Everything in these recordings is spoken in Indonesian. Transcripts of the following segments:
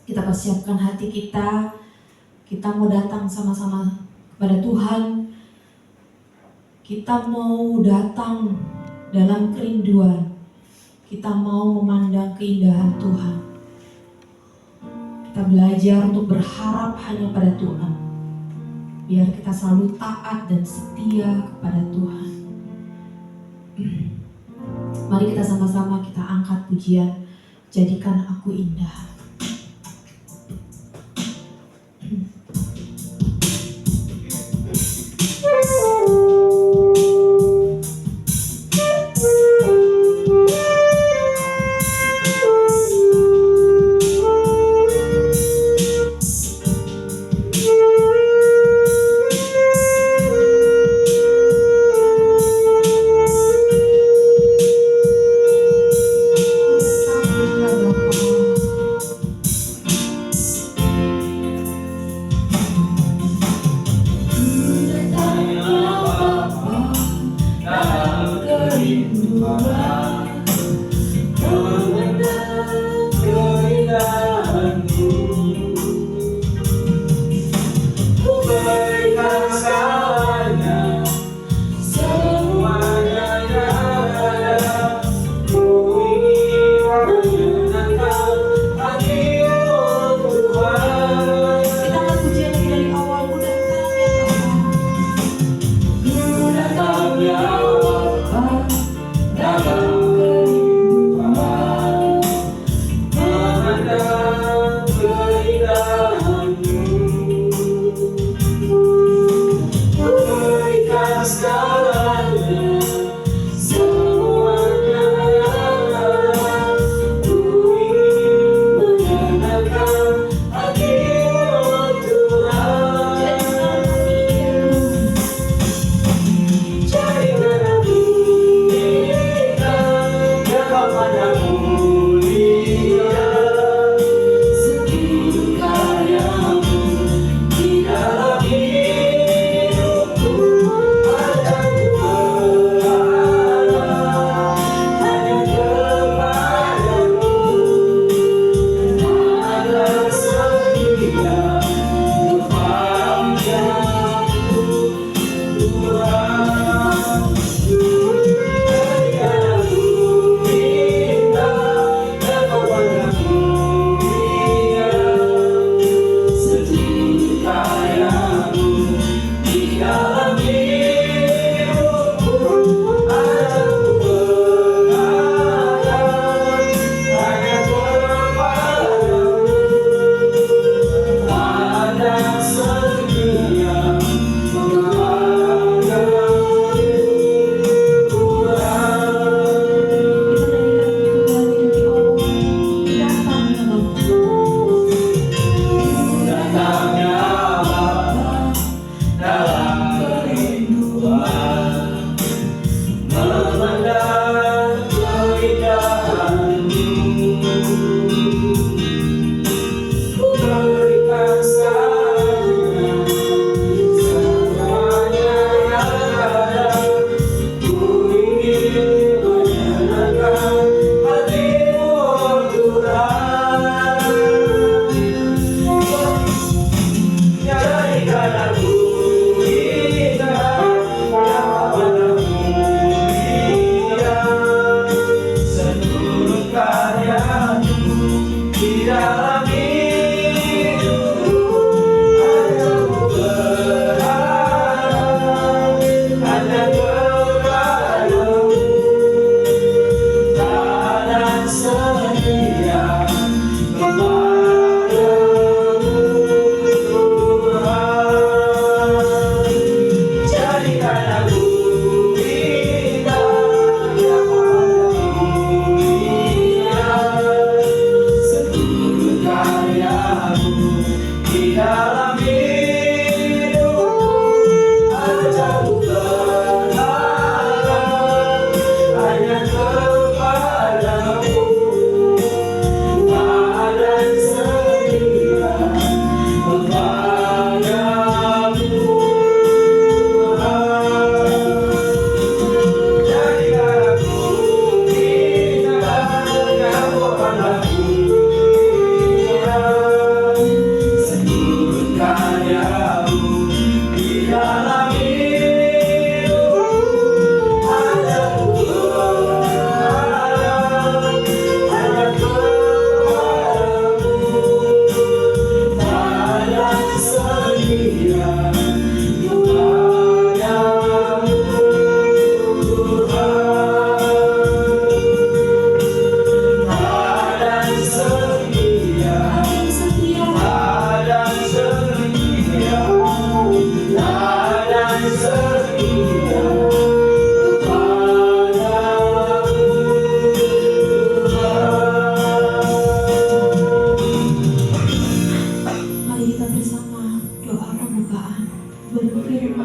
Kita persiapkan hati kita. Kita mau datang sama-sama kepada Tuhan. Kita mau datang dalam kerinduan. Kita mau memandang keindahan Tuhan. Kita belajar untuk berharap hanya pada Tuhan. Biar kita selalu taat dan setia kepada Tuhan. Mari kita sama-sama kita angkat pujian, jadikan aku indah.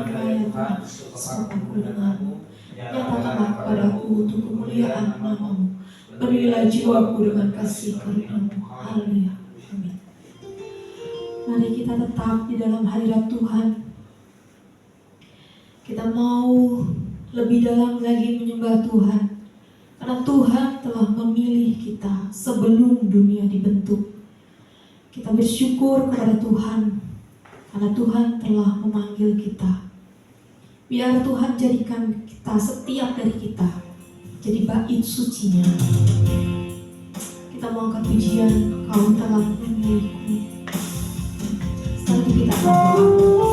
hamba ya Tuhan, serupaku denganmu. Nyatakanlah kepadaku untuk kemuliaan nama-Mu. Berilah jiwaku dengan kasih karunia-Mu. Haleluya. Amin. Mari kita tetap di dalam hadirat Tuhan. Kita mau lebih dalam lagi menyembah Tuhan, karena Tuhan telah memilih kita sebelum dunia dibentuk. Kita bersyukur kepada Tuhan, karena Tuhan telah memanggil kita. Biar Tuhan jadikan kita, setiap dari kita, jadi bait sucinya. Kita mau angkat pujian, Kau telah memilihku. Setelah itu kita berdoa.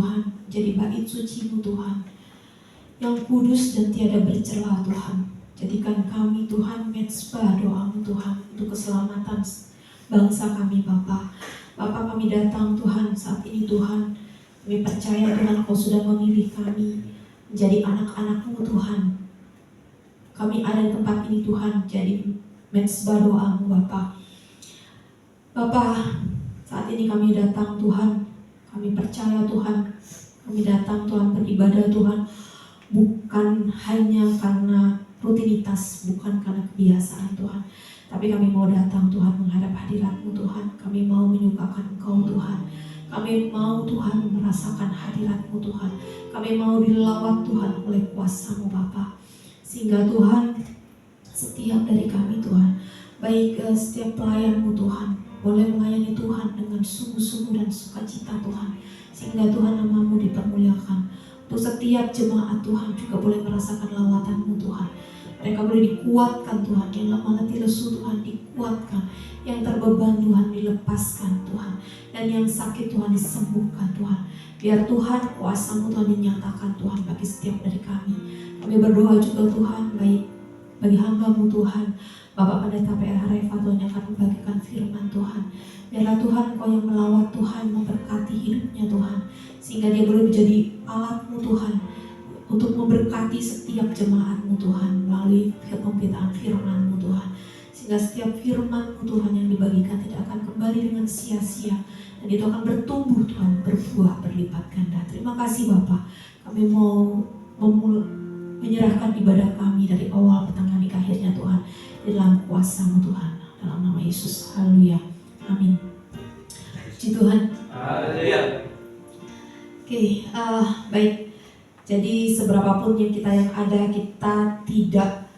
Tuhan, jadi bait suci-Mu Tuhan, yang kudus dan tiada bercela Tuhan. Jadikan kami Tuhan mezbah doa-Mu Tuhan untuk keselamatan bangsa kami Bapa. Bapa, kami datang Tuhan saat ini Tuhan, kami percaya Tuhan Kau sudah memilih kami menjadi anak-anak-Mu Tuhan. Kami ada di tempat ini Tuhan, jadi mezbah doa-Mu Bapa. Bapa, saat ini kami datang Tuhan, kami percaya Tuhan, kami datang Tuhan beribadah Tuhan, bukan hanya karena rutinitas, bukan karena kebiasaan Tuhan, tapi kami mau datang Tuhan menghadap hadirat-Mu Tuhan. Kami mau menyukakan Engkau Tuhan. Kami mau Tuhan merasakan hadirat-Mu Tuhan. Kami mau dilawat Tuhan oleh kuasa-Mu Bapa. Sehingga Tuhan, setiap dari kami Tuhan, baik setiap pelayan-Mu Tuhan, boleh melayani Tuhan dengan sungguh-sungguh dan sukacita Tuhan. Sehingga Tuhan nama-Mu dipermuliakan. Untuk setiap jemaat Tuhan juga boleh merasakan lawatan-Mu Tuhan. Mereka boleh dikuatkan Tuhan, yang lemah letih lesu Tuhan dikuatkan, yang terbeban Tuhan dilepaskan Tuhan, dan yang sakit Tuhan disembuhkan Tuhan. Biar Tuhan kuasa-Mu Tuhan dinyatakan Tuhan bagi setiap dari kami. Kami berdoa juga Tuhan baik bagi hamba-Mu Tuhan, Bapak Pendeta PRH Reva Tuhan yang akan membagikan firman Tuhan. Biarlah Tuhan Kau yang melawat Tuhan, memberkati hidupnya Tuhan, sehingga dia boleh menjadi alat-Mu Tuhan untuk memberkati setiap jemaat-Mu Tuhan melalui pemberitaan firman-Mu Tuhan. Sehingga setiap firman-Mu Tuhan yang dibagikan tidak akan kembali dengan sia-sia, dan itu akan bertumbuh Tuhan, berbuah berlipat ganda. Terima kasih Bapa. Kami mau menyerahkan ibadah kami dari awal pertengahan hingga akhirnya Tuhan di dalam kuasa-Mu Tuhan, dalam nama Yesus. Haleluya. Amin. Puji Tuhan. Haleluya. Oke, baik. Jadi seberapapun yang ada, kita tidak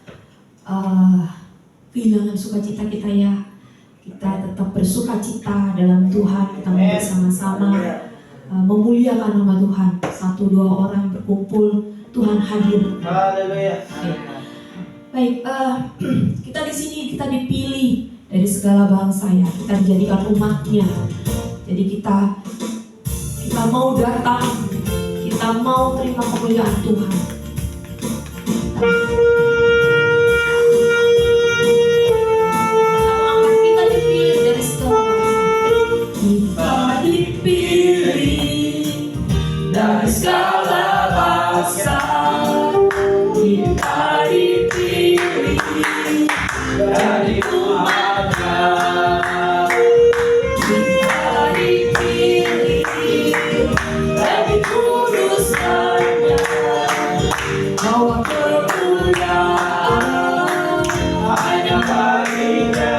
kehilangan sukacita kita ya. Kita tetap bersukacita dalam Tuhan. Kita mau bersama-sama memuliakan nama Tuhan. 1-2 orang berkumpul, Tuhan hadir. Haleluya. Baik, kita di sini kita dipilih dari segala bangsa ya. Kita dijadikan umatnya. Jadi kita mau datang, kita mau terima kemuliaan Tuhan. Kita dipilih dari segala bangsa. Kita dipilih dari segala bangsa. Kita dipilih dari umatnya. Kita dipilih dari kudusannya. Bawa kemuliaan hanya baginya.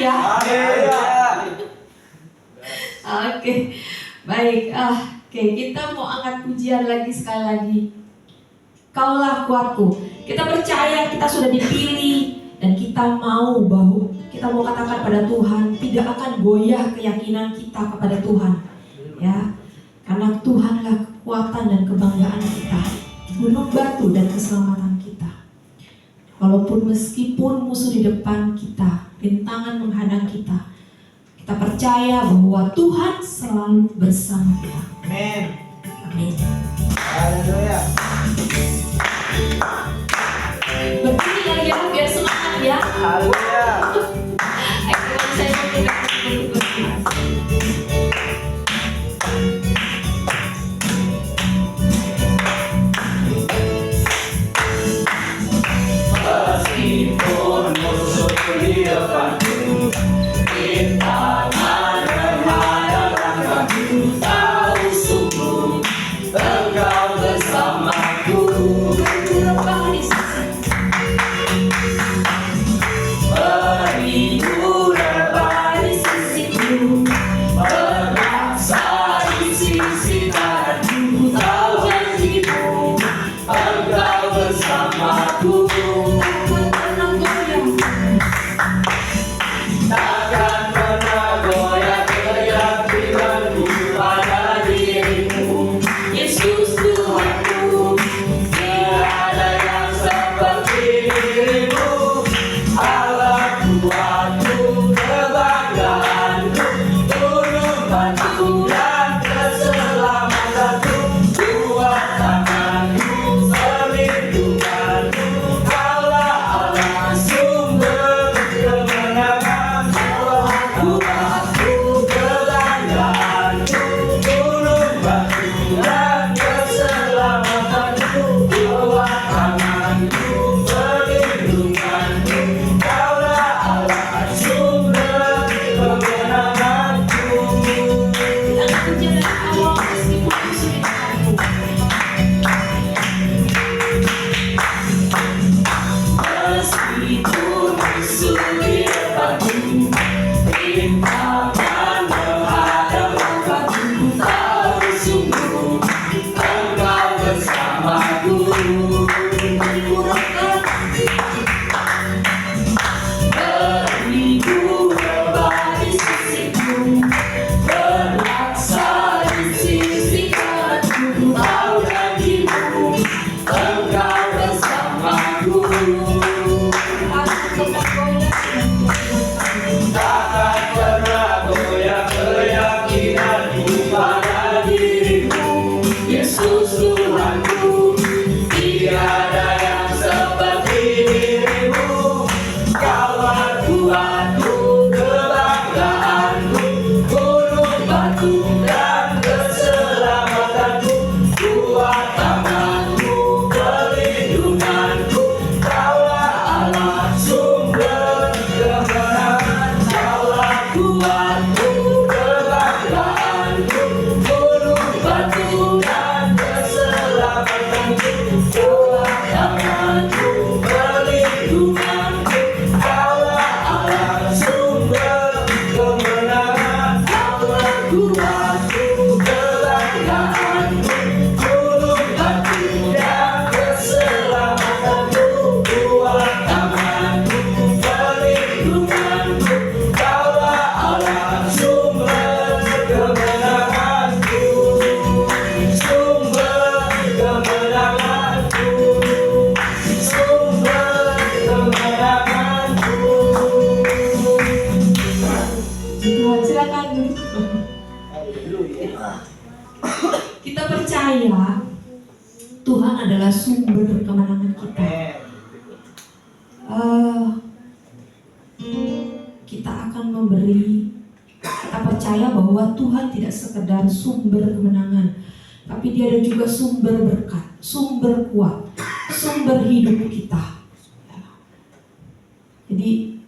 ya. Haleluya. Oke, baik. Oke, kita mau angkat pujian lagi sekali lagi. Kaulah kuatku. Kita percaya kita sudah dipilih dan kita mau katakan pada Tuhan, tidak akan goyah keyakinan kita kepada Tuhan. Ya, karena Tuhanlah kekuatan dan kebanggaan kita, gunung batu dan keselamatan kita. Walaupun meskipun musuh di depan kita, rintangan menghadang kita, kita percaya bahwa Tuhan selalu bersama kita. Amin. Amin. Haleluya. Berdiri lagi ya, biar semangat ya. Haleluya. Ayo, saya mau berdiri. Meskipun musuh di depanku, rintangan menghadang aku, tahu sungguh Engkau bersamaku. Beribu rebah di sisiku, berkasa di sisi kananku, tahu janjimu Engkau bersamaku. Takkan pernah goyah keyakinanku pada dirimu, Yesus Tuhanku. Tiada yang seperti dirimu, Allah kuatku, kebanggaanku, gunung batu dan keselamatanku, kuat tanganku, perlindunganku, Kaulah Allah sumber kemenangan, kuatku, kebanggaanku, gunung batu dan keselamatanku, kuat tanganku, perlindunganku, Kaulah Allah sumber kemenanganku. Kita pujian dari awal meskipun musuh di depanku. Meskipun musuh di depanku, rintangan menghadang aku, tahu sungguh Engkau bersamaku. Beribu rebah di sisiku, berlaksa di sisi kananku, tahu janjimu Engkau bersamaku. Takkan pernah goyah keyakinanku pada dirimu, Yesus Tuhanku. Tiada yang seperti dirimu, Kaulah kuatku, kebanggaanku, gunung batu dan keselamatanku, kuat tanganku, perlindunganku, Kaulah Allah sumber kemenangan, Kaulah kuatku, kebanggaanku, gunung batu dan keselamatanku, kuat tanganku, perlindunganku, Kaulah Allah sumber kemenangan, Kaulah kuatku, kebanggaanku, gunung batu dan keselamatanku, kuat tanganku, perlindunganku, Kaulah Allah sumber kemenanganku, sumber kemenanganku, sumber kemenanganku. Tuhan, silakan duduk. Kita percaya Tuhan adalah sumber kemenangan kita. Kita akan memberi. Kita percaya bahwa Tuhan tidak sekedar sumber kemenangan, tapi Dia ada juga sumber berkat, sumber kuat, sumber hidup kita. Jadi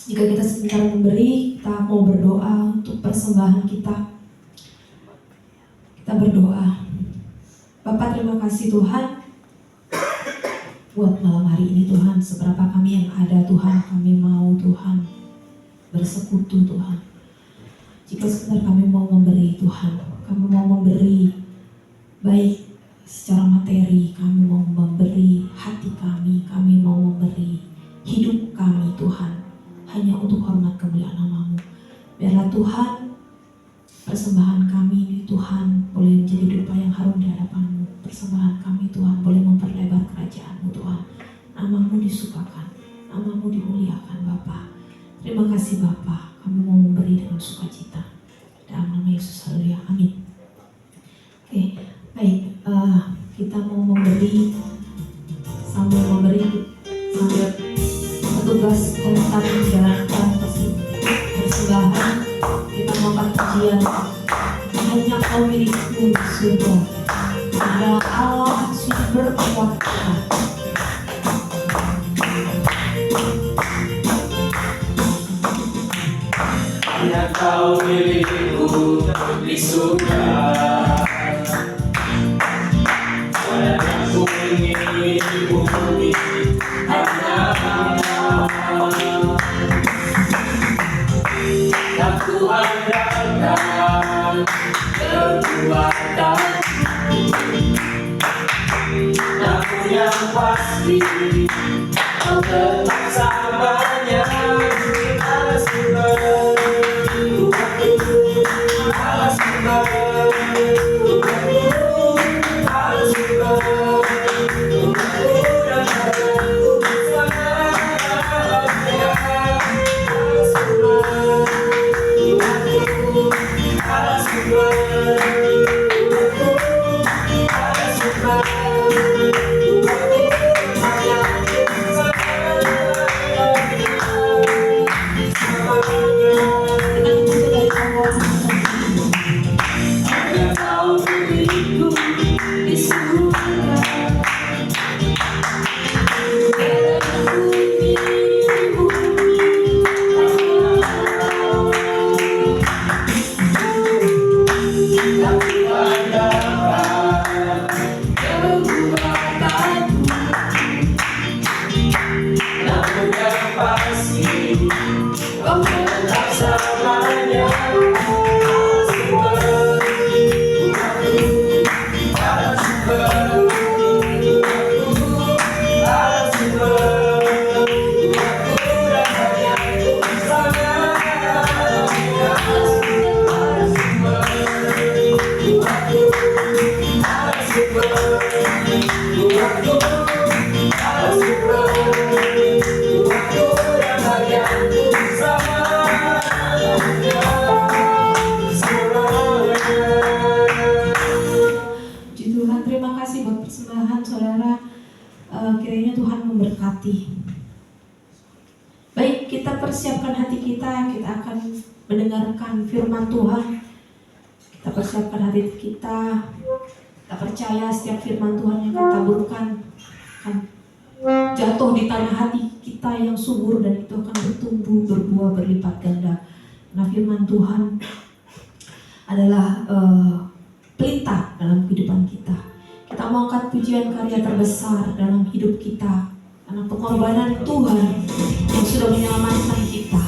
jika kita sebentar memberi, kita mau berdoa untuk persembahan kita. Kita berdoa. Bapak, terima kasih Tuhan buat malam hari ini Tuhan. Seberapa kami yang ada Tuhan, kami mau Tuhan bersekutu Tuhan. Jika sekedar kami mau memberi Tuhan, kami mau memberi baik secara materi, kami mau memberi hati kami mau memberi hidup kami Tuhan, hanya untuk hormat kemuliaan nama-Mu. Biarlah Tuhan, persembahan kami ini Tuhan boleh menjadi dupa yang harum di hadapan-Mu. Persembahan kami Tuhan boleh memperlebar kerajaan-Mu Tuhan. Nama-Mu disukakan, nama-Mu dimuliakan Bapa. Terima kasih Bapa, kami mau memberi dengan sukacita. Dalam nama Yesus, haleluya, amin. Oke, baik, kita mau memberi sambil petugas komentar menjalankan persembahan. Kita mengangkat pujian, hanya Kau milikku di surga, ada Allah sumber kuasa. Hanya Kau milikku di surga, dan aku ingin bumi hanya aku andalkan kekuatan, aku yang pasti Kau tetap samanya. Allah sumber, Allah sumber, Allah sumber, kiranya Tuhan memberkati. Baik, kita persiapkan hati kita akan mendengarkan firman Tuhan. Kita persiapkan hati kita percaya setiap firman Tuhan yang kita taburkan akan jatuh di tanah hati kita yang subur, dan itu akan bertumbuh, berbuah, berlipat ganda. Nah, firman Tuhan adalah pelita dalam kehidupan kita. Kita mau angkat pujian karya terbesar dalam hidup kita, karena pengorbanan Tuhan yang sudah menyelamatkan kita.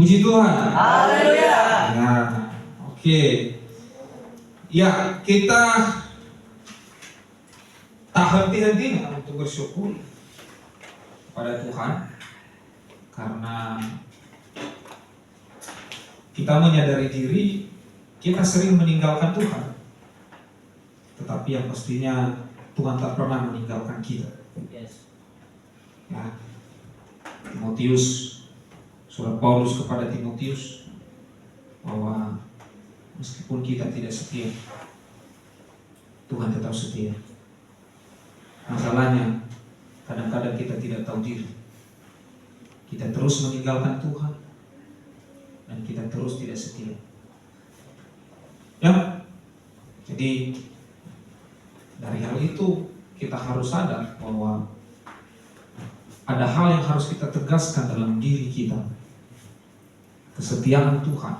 Puji Tuhan. Haleluya. Ya, oke. Ya, kita tak henti-hentinya untuk bersyukur kepada Tuhan karena kita menyadari diri kita sering meninggalkan Tuhan, tetapi yang pastinya Tuhan tak pernah meninggalkan kita. Yes. Ya, Timotius, surat Paulus kepada Timotius bahwa meskipun kita tidak setia, Tuhan tetap setia. Masalahnya kadang-kadang kita tidak tahu diri. Kita terus meninggalkan Tuhan dan kita terus tidak setia. Ya, jadi dari hal itu kita harus sadar bahwa ada hal yang harus kita tegaskan dalam diri kita. Kesetiaan Tuhan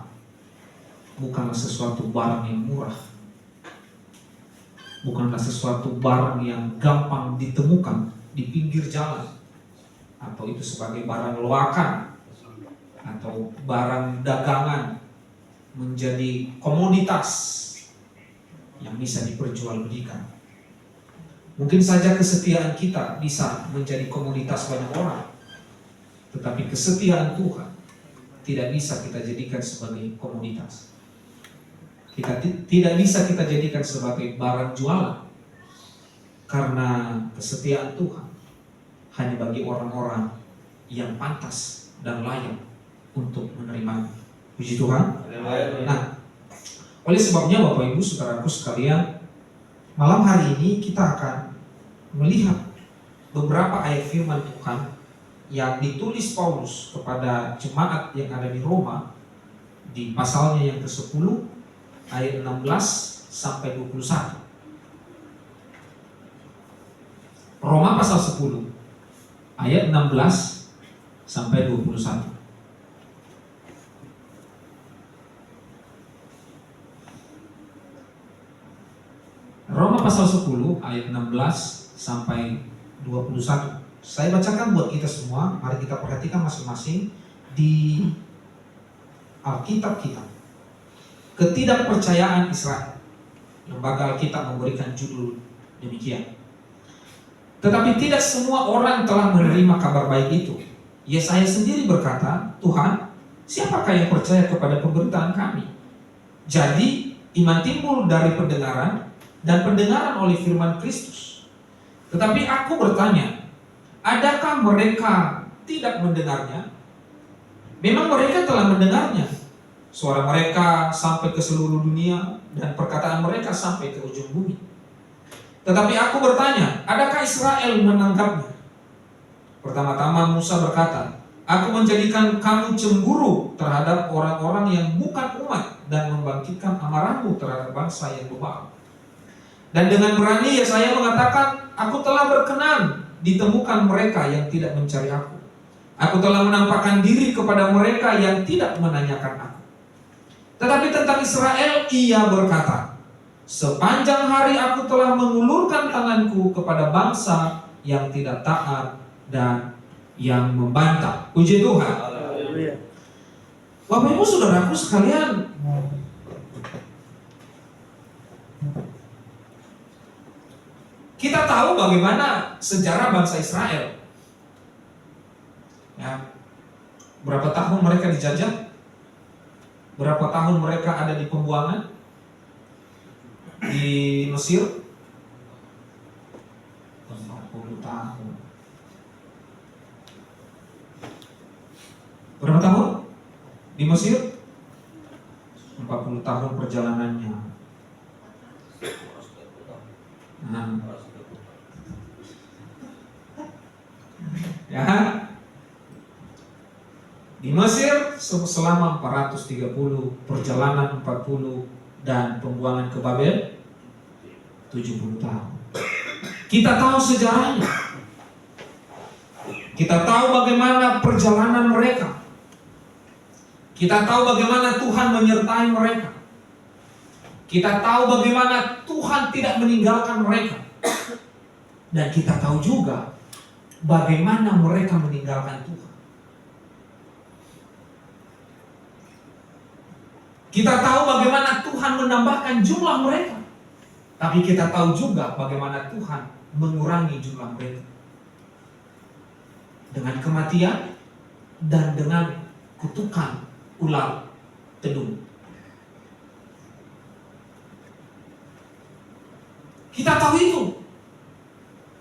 bukanlah sesuatu barang yang murah, bukanlah sesuatu barang yang gampang ditemukan di pinggir jalan, atau itu sebagai barang loakan atau barang dagangan menjadi komoditas yang bisa diperjualbelikan. Mungkin saja kesetiaan kita bisa menjadi komoditas banyak orang, tetapi kesetiaan Tuhan tidak bisa kita jadikan sebagai komoditas. Tidak bisa kita jadikan sebagai barang jualan, karena kesetiaan Tuhan hanya bagi orang-orang yang pantas dan layak untuk menerimanya. Puji Tuhan. Nah, oleh sebabnya Bapak Ibu Saudaraku sekalian, malam hari ini kita akan melihat beberapa ayat firman Tuhan yang ditulis Paulus kepada jemaat yang ada di Roma di pasalnya yang ke-10 ayat 16 sampai 21. Roma pasal 10 ayat 16 sampai 21. Roma pasal 10 ayat 16 sampai 21. Saya bacakan buat kita semua. Mari kita perhatikan masing-masing di Alkitab kita. Ketidakpercayaan Israel. Lembaga Alkitab memberikan judul demikian. Tetapi tidak semua orang telah menerima kabar baik itu. Yesaya sendiri berkata, Tuhan, siapakah yang percaya kepada pemberitaan kami? Jadi iman timbul dari pendengaran, dan pendengaran oleh firman Kristus. Tetapi aku bertanya, adakah mereka tidak mendengarnya? Memang mereka telah mendengarnya. Suara mereka sampai ke seluruh dunia dan perkataan mereka sampai ke ujung bumi. Tetapi aku bertanya, adakah Israel menangkapnya? Pertama-tama Musa berkata, aku menjadikan kamu cemburu terhadap orang-orang yang bukan umat dan membangkitkan amarahmu terhadap bangsa yang berbaal. Dan dengan berani Yesaya mengatakan, aku telah berkenan ditemukan mereka yang tidak mencari aku. Aku telah menampakkan diri kepada mereka yang tidak menanyakan aku. Tetapi tentang Israel ia berkata, sepanjang hari aku telah mengulurkan tanganku kepada bangsa yang tidak taat dan yang membantah. Puji Tuhan. Bapak Ibu Saudaraku sekalian, kita tahu bagaimana sejarah bangsa Israel. Ya, berapa tahun mereka dijajah? Berapa tahun mereka ada di pembuangan di Mesir? 40 tahun. Berapa tahun di Mesir? 40 tahun perjalanannya. Nah, ya, di Mesir selama 430, perjalanan 40, dan pembuangan ke Babel 70 tahun. Kita tahu sejarahnya. Kita tahu bagaimana perjalanan mereka. Kita tahu bagaimana Tuhan menyertai mereka. Kita tahu bagaimana Tuhan tidak meninggalkan mereka. Dan kita tahu juga bagaimana mereka meninggalkan Tuhan. Kita tahu bagaimana Tuhan menambahkan jumlah mereka. Tapi kita tahu juga bagaimana Tuhan mengurangi jumlah mereka. Dengan kematian dan dengan kutukan ular tedung. Kita tahu itu.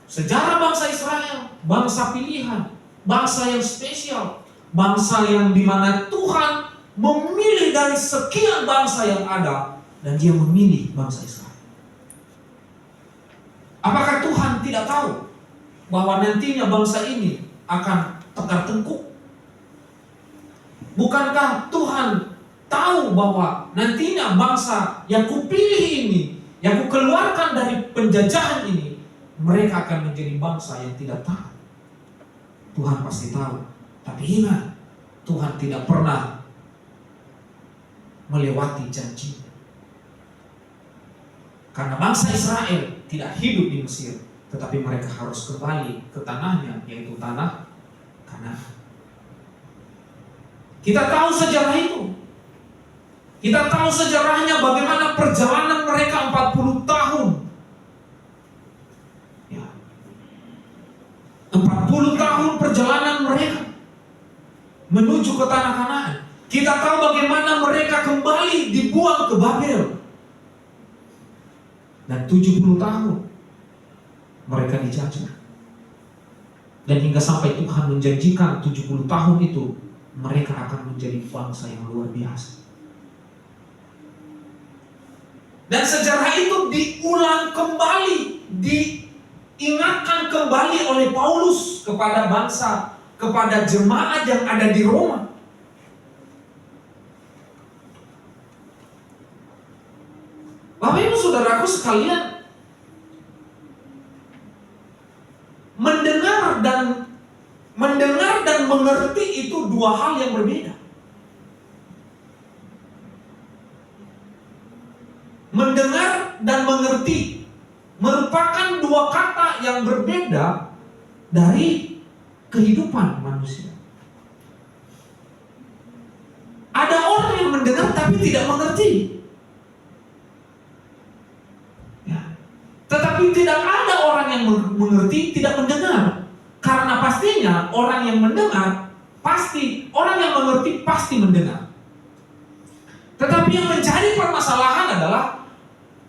Sejarah bangsa Israel, bangsa pilihan, bangsa yang spesial, bangsa yang dimana Tuhan memilih dari sekian bangsa yang ada, dan Dia memilih bangsa Israel. Apakah Tuhan tidak tahu bahwa nantinya bangsa ini akan tegar tengkuk? Bukankah Tuhan tahu bahwa nantinya bangsa yang kupilih ini, yang kukeluarkan dari penjajahan ini, mereka akan menjadi bangsa yang tidak taat? Tuhan pasti tahu. Tapi ingat, Tuhan tidak pernah melewati janji. Karena bangsa Israel tidak hidup di Mesir, tetapi mereka harus kembali ke tanahnya, yaitu tanah Kanaan. Kita tahu sejarah itu. Kita tahu sejarahnya bagaimana perjalanan mereka 40 tahun. Ya. 40 tahun perjalanan mereka menuju ke tanah Kanaan. Kita tahu bagaimana mereka kembali dibuang ke Babel. Dan 70 tahun mereka dijajah. Dan hingga sampai Tuhan menjanjikan 70 tahun itu mereka akan menjadi bangsa yang luar biasa. Dan sejarah itu diulang kembali, diingatkan kembali oleh Paulus kepada bangsa, kepada jemaat yang ada di Roma. Bapak Ibu Saudaraku sekalian, mendengar dan mengerti itu dua hal yang berbeda. Mendengar dan mengerti merupakan dua kata yang berbeda dari kehidupan manusia. Ada orang yang mendengar tapi tidak mengerti. Tetapi tidak ada orang yang mengerti tidak mendengar. Karena pastinya orang yang mendengar orang yang mengerti pasti mendengar. Tetapi yang menjadi permasalahan adalah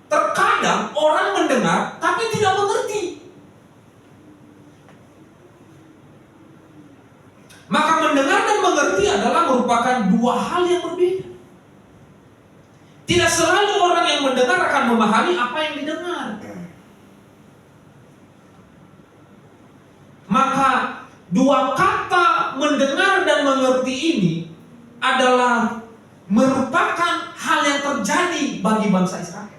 terkadang orang mendengar tapi tidak mengerti. Maka mendengar dan mengerti adalah merupakan dua hal yang berbeda. Tidak selalu orang yang mendengar akan memahami apa yang didengar. Maka dua kata mendengar dan mengerti ini adalah merupakan hal yang terjadi bagi bangsa Israel.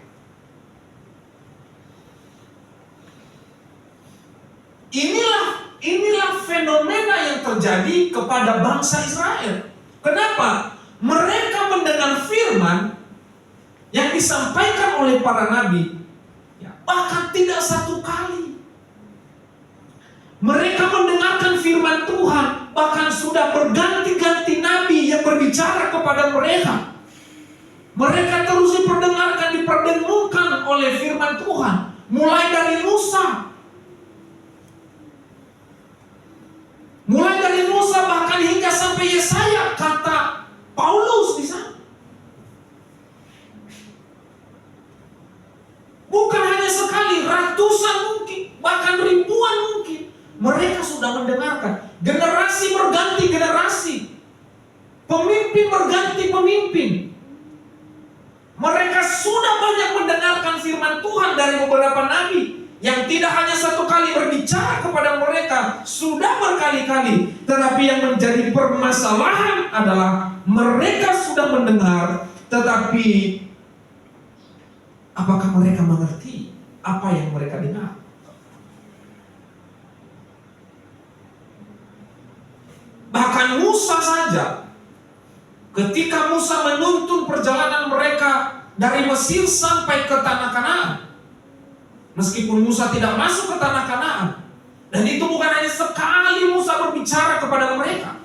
Inilah fenomena yang terjadi kepada bangsa Israel. Kenapa? Mereka mendengar firman yang disampaikan oleh para nabi, bahkan tidak satu kali. Mereka mendengarkan firman Tuhan, bahkan sudah berganti-ganti nabi yang berbicara kepada mereka. Mereka terus diperdengarkan oleh firman Tuhan, mulai dari Musa. Bahkan hingga sampai Yesaya, kata Paulus di sana. Bukan hanya sekali, ratusan mungkin, bahkan ribuan mungkin. Mereka sudah mendengarkan. Generasi berganti generasi. Pemimpin berganti pemimpin. Mereka sudah banyak mendengarkan firman Tuhan dari beberapa nabi yang tidak hanya satu kali berbicara kepada mereka, sudah berkali-kali. Tetapi yang menjadi permasalahan adalah mereka sudah mendengar, tetapi apakah mereka mengerti apa yang mereka dengar? Bahkan Musa saja, ketika Musa menuntun perjalanan mereka dari Mesir sampai ke tanah Kanaan, meskipun Musa tidak masuk ke tanah Kanaan, dan itu bukan hanya sekali Musa berbicara kepada mereka.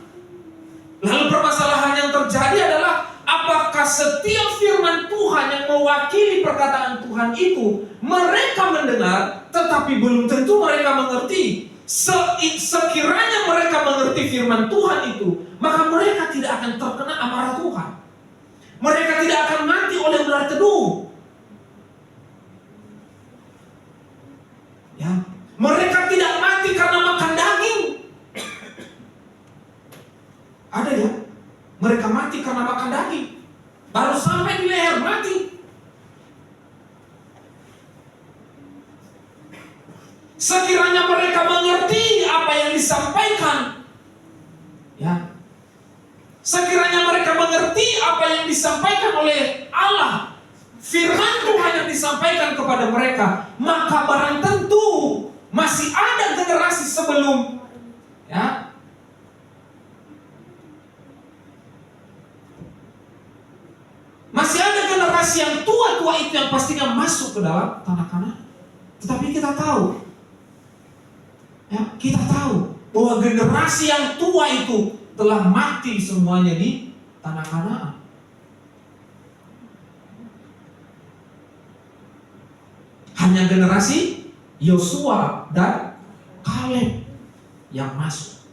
Lalu permasalahan yang terjadi adalah, apakah setiap firman Tuhan yang mewakili perkataan Tuhan itu mereka mendengar, tetapi belum tentu mereka mengerti. Sekiranya mereka mengerti firman Tuhan itu, maka mereka tidak akan terkena amarah Tuhan. Mereka tidak akan mati oleh ular teduh. Ya, mereka tidak mati karena makan daging. Ada ya, mereka mati karena makan daging. Baru sampai di leher mati. Sekiranya mereka mengerti apa yang disampaikan, ya. Sekiranya mereka mengerti apa yang disampaikan oleh Allah, firman Tuhan yang disampaikan kepada mereka, maka barang tentu masih ada generasi sebelum, ya, masih ada generasi yang tua-tua itu yang pastinya masuk ke dalam tanah Kanaan. Tetapi kita tahu, ya, kita tahu bahwa generasi yang tua itu telah mati semuanya di tanah Kanaan. Hanya generasi Yosua dan Kaleb yang masuk.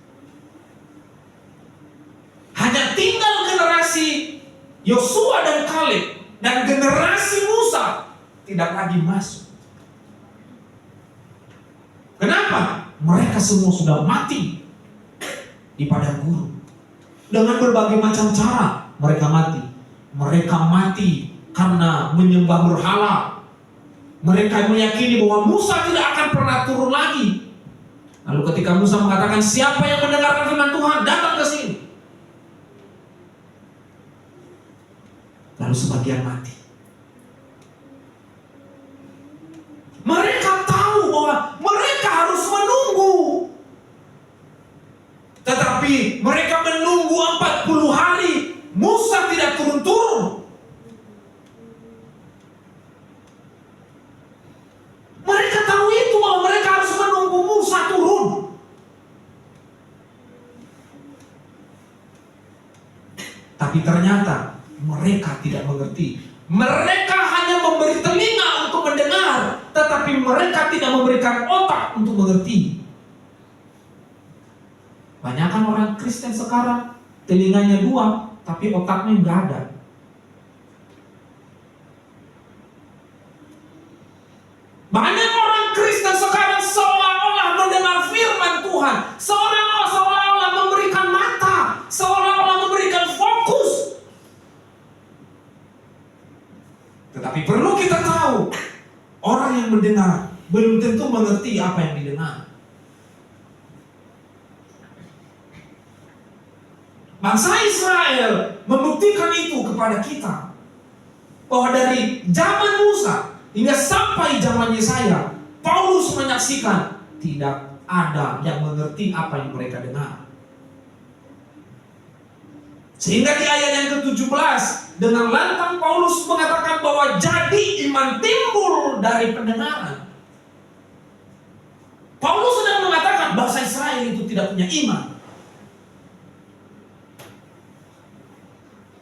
Hanya tinggal generasi Yosua dan Kaleb, dan generasi Musa tidak lagi masuk. Kenapa? Mereka semua sudah mati di padang gurun. Dengan berbagai macam cara mereka mati. Mereka mati karena menyembah berhala. Mereka meyakini bahwa Musa tidak akan pernah turun lagi. Lalu ketika Musa mengatakan, siapa yang mendengarkan firman Tuhan, datang ke sini. Lalu sebagian mati. Mereka tahu bahwa mereka harus menunggu. Tetapi mereka menunggu 40 hari. Musa tidak turun-turun. Mereka tahu itu, bahwa mereka harus menunggu Musa turun. Tapi ternyata mereka tidak mengerti. Mereka hanya memberi telinga untuk mendengar, tetapi mereka tidak memberikan otak untuk mengerti. Banyakan orang Kristen sekarang telinganya 2, tapi otaknya nggak ada. Banyak orang Kristen sekarang seolah-olah mendengar firman Tuhan, seolah-olah memberikan mata, seolah-olah memberikan fokus. Tetapi perlu kita tahu, orang yang mendengar belum tentu mengerti apa yang didengar. Bangsa Israel membuktikan itu kepada kita, bahwa dari zaman Musa hingga sampai zaman Yesaya, Paulus menyaksikan tidak ada yang mengerti apa yang mereka dengar. Sehingga di ayat yang ke-17, dengan lantang Paulus mengatakan bahwa jadi iman timbul dari pendengaran. Paulus sedang mengatakan bangsa Israel itu tidak punya iman.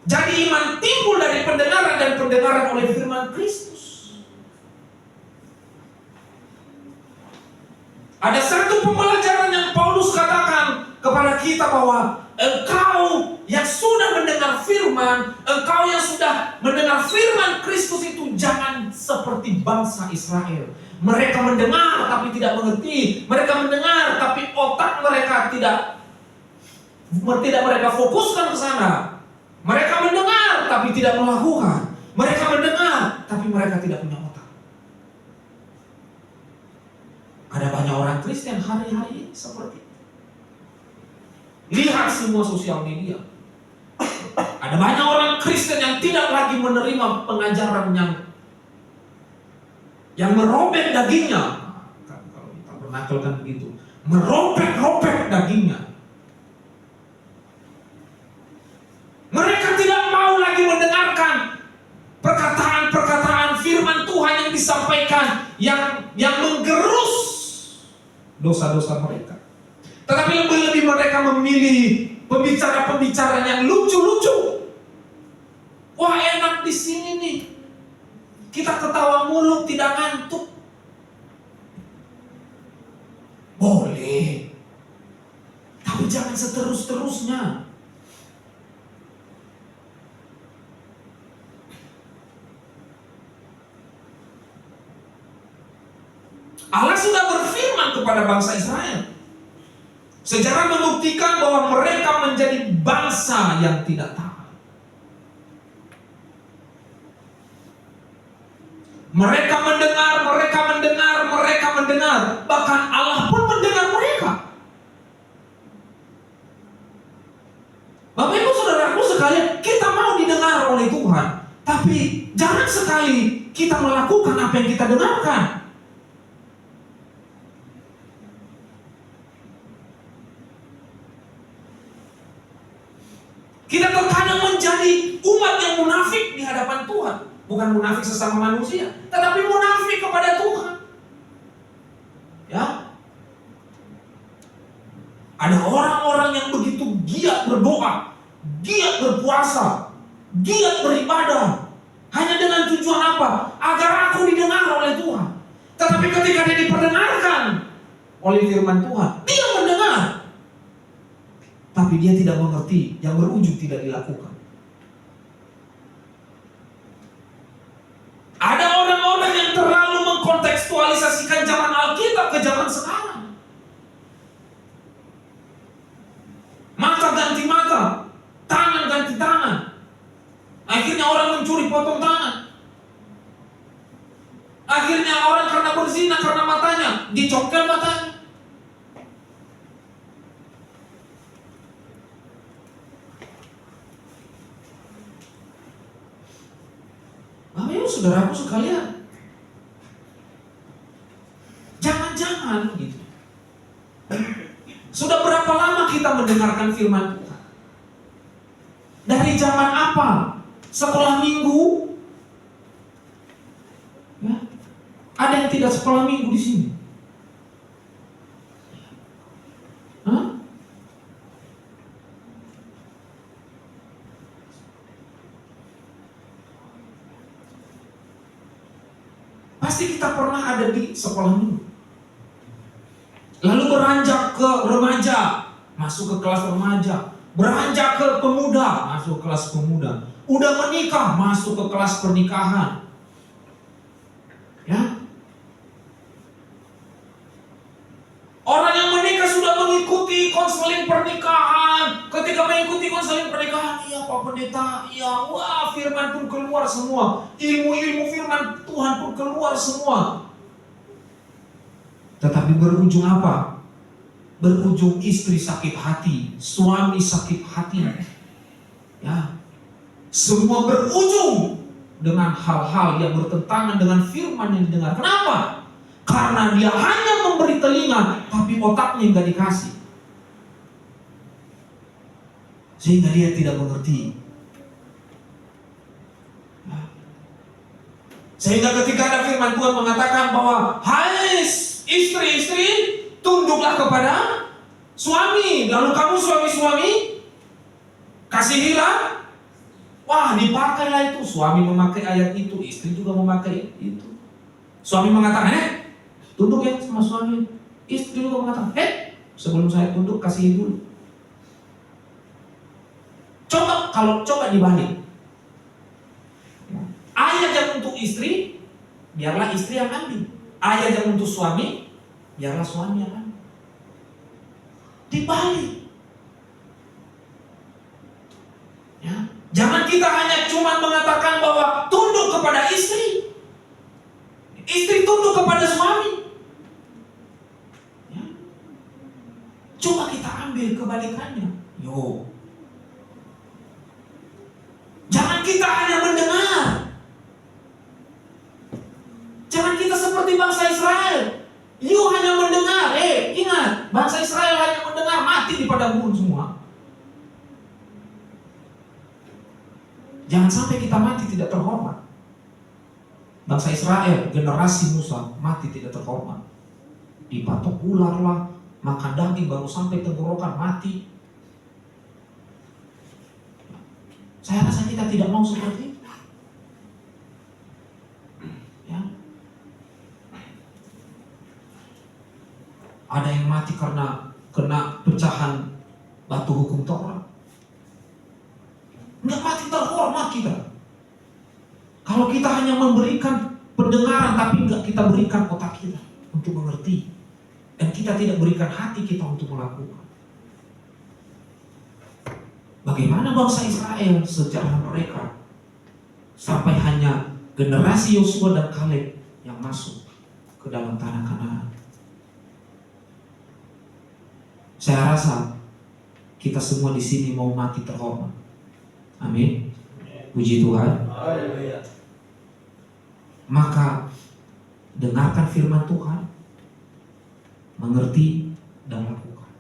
Jadi iman timbul dari pendengaran, dan pendengaran oleh firman Kristus. Ada satu pembelajaran yang Paulus katakan kepada kita, bahwa engkau yang sudah mendengar firman, engkau yang sudah mendengar firman Kristus itu, jangan seperti bangsa Israel. Mereka mendengar tapi tidak mengerti. Mereka mendengar tapi otak mereka tidak mereka fokuskan ke sana. Mereka mendengar tapi tidak melakukan. Mereka mendengar tapi mereka tidak punya otak. Ada banyak orang Kristen hari-hari ini seperti itu. Lihat semua sosial media. Ada banyak orang Kristen yang tidak lagi menerima pengajaran yang merobek dagingnya. Kalau kita bernakalkan begitu, merobek dagingnya. Mereka tidak mau lagi mendengarkan perkataan-perkataan firman Tuhan yang disampaikan, yang menggerus dosa-dosa mereka. Tetapi lebih-lebih mereka memilih pembicara-pembicara yang lucu-lucu. Wah, enak di sini nih. Kita ketawa mulu, tidak ngantuk. Boleh. Tapi jangan seterus-terusnya. Allah sudah berfirman kepada bangsa Israel. Sejarah membuktikan bahwa mereka menjadi bangsa yang tidak taat. Mereka mendengar. Bahkan Allah pun mendengar mereka. Bapak Ibu Saudaraku sekalian, kita mau didengar oleh Tuhan. Tapi jangan sekali kita melakukan apa yang kita dengarkan. Kita terkadang menjadi umat yang munafik di hadapan Tuhan. Bukan munafik sesama manusia, tetapi munafik kepada Tuhan. Ya. Ada orang-orang yang begitu giat berdoa, giat berpuasa, giat beribadah. Hanya dengan tujuan apa? Agar aku didengar oleh Tuhan. Tetapi ketika dia diperdengarkan oleh firman Tuhan, dia mendengar. Tapi dia tidak mengerti, yang berujung tidak dilakukan. Ada orang-orang yang terlalu mengkontekstualisasikan zaman Alkitab ke zaman sekarang. Mata ganti mata, tangan ganti tangan. Akhirnya orang mencuri potong tangan. Akhirnya orang karena berzina karena matanya, dicongkel matanya. Bapak Ibu Saudaraku sekalian, jangan-jangan gitu. Sudah berapa lama kita mendengarkan firman Tuhan? Dari zaman apa? Sekolah minggu? Ya. Ada yang tidak sekolah minggu di sini? Hah? Pasti kita pernah ada di sekolah minggu. Lalu beranjak ke remaja, masuk ke kelas remaja. Beranjak ke pemuda, masuk ke kelas pemuda. Udah menikah, masuk ke kelas pernikahan. Ya. Orang yang menikah sudah mengikuti konseling pernikahan. Ketika mengikuti konseling pernikahan, iya Pak Pendeta, iya, wah firman pun keluar semua. Ilmu-ilmu firman Tuhan pun keluar semua. Tetapi berujung apa? Berujung istri sakit hati, suami sakit hati. Ya. Semua berujung dengan hal-hal yang bertentangan dengan firman yang didengar. Kenapa? Karena dia hanya memberi telinga, tapi otaknya nggak dikasih. Sehingga dia tidak mengerti. Sehingga ketika ada firman Tuhan mengatakan bahwa hai istri-istri, tunduklah kepada suami. Lalu kamu suami-suami, kasihilah. Wah, dipakailah itu. Suami memakai ayat itu, istri juga memakai itu. Suami mengatakan, tunduk ya sama suami. Istri juga mengatakan, sebelum saya tunduk, kasihi dulu. Coba dibalik. Ayat yang untuk istri, biarlah istri yang ambil. Ayat yang untuk suami, biarlah suami yang ambil. Dibalik. Ya. Jangan kita hanya cuma mengatakan bahwa tunduk kepada istri. Istri tunduk kepada suami. Ya. Coba kita ambil kebalikannya. Jangan kita hanya mendengar. Jangan kita seperti bangsa Israel. Hanya mendengar. Ingat, bangsa Israel hanya mendengar, mati di padang gurun semua. Jangan sampai kita mati tidak terhormat. Bangsa Israel, generasi Musa, mati tidak terhormat. Dipatok ular lah, makan daging baru sampai tenggorokan, mati. Saya rasa kita tidak mau seperti itu. kita. Kalau kita hanya memberikan pendengaran tapi enggak kita berikan otak kita untuk mengerti, dan kita tidak berikan hati kita untuk melakukan. Bagaimana bangsa Israel sejarah mereka sampai hanya generasi Yosua dan Kaleb yang masuk ke dalam tanah Kanaan. Saya rasa kita semua di sini mau mati terhormat. Amin. Puji Tuhan. Haleluya. Maka dengarkan firman Tuhan, mengerti dan lakukan.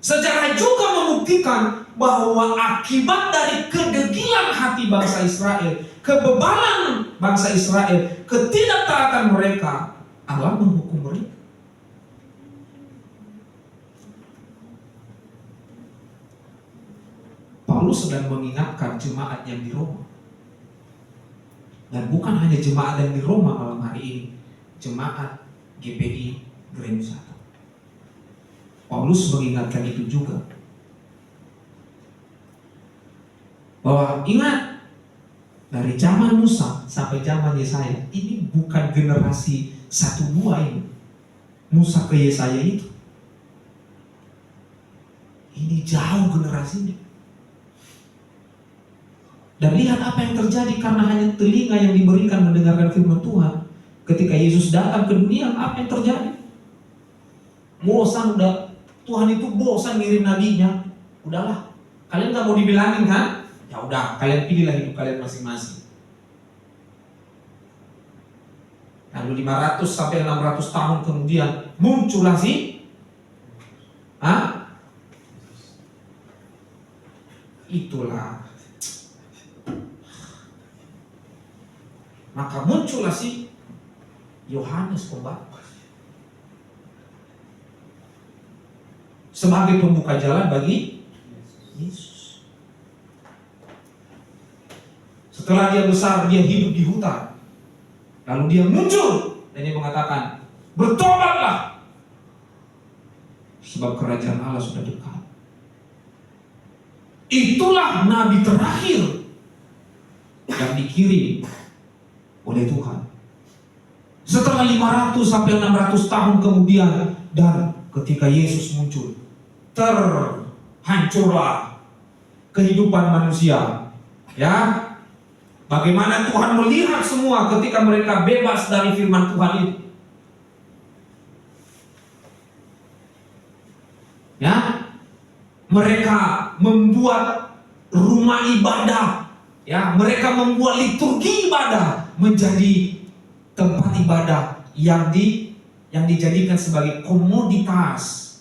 Sejarah juga membuktikan bahwa akibat dari kedegilan hati bangsa Israel, kebebalan bangsa Israel, ketidaktaatan mereka, Allah menghukum mereka. Paulus sedang mengingatkan jemaat yang di Roma. Dan bukan hanya jemaat yang di Roma malam hari ini, jemaat GPI Grand Satu. Paulus mengingatkan itu juga. Bahwa ingat, dari zaman Musa sampai zaman Yesaya, ini bukan generasi 1-2 ini. Musa ke Yesaya itu. Ini jauh generasinya. Dan lihat apa yang terjadi karena hanya telinga yang diberikan mendengarkan firman Tuhan. Ketika Yesus datang ke dunia, apa yang terjadi? Bosan udah, Tuhan itu bosan ngirim nabinya. Udahlah, kalian gak mau dibilangin kan? Ya udah, kalian pilihlah hidup kalian masing-masing. Lalu 500 sampai 600 tahun kemudian muncullah itulah. Maka muncullah Yohanes Pembaptis sebagai pembuka jalan bagi Yesus. Setelah dia besar, dia hidup di hutan. Lalu dia muncul dan dia mengatakan, bertobatlah, sebab kerajaan Allah sudah dekat. Itulah nabi terakhir yang dikirim oleh Tuhan. Setelah 500 sampai 600 tahun kemudian, dan ketika Yesus muncul, terhancurlah kehidupan manusia. Ya, bagaimana Tuhan melihat semua ketika mereka bebas dari firman Tuhan itu. Ya, mereka membuat rumah ibadah. Ya, mereka membuat liturgi ibadah menjadi tempat ibadah yang dijadikan sebagai komoditas,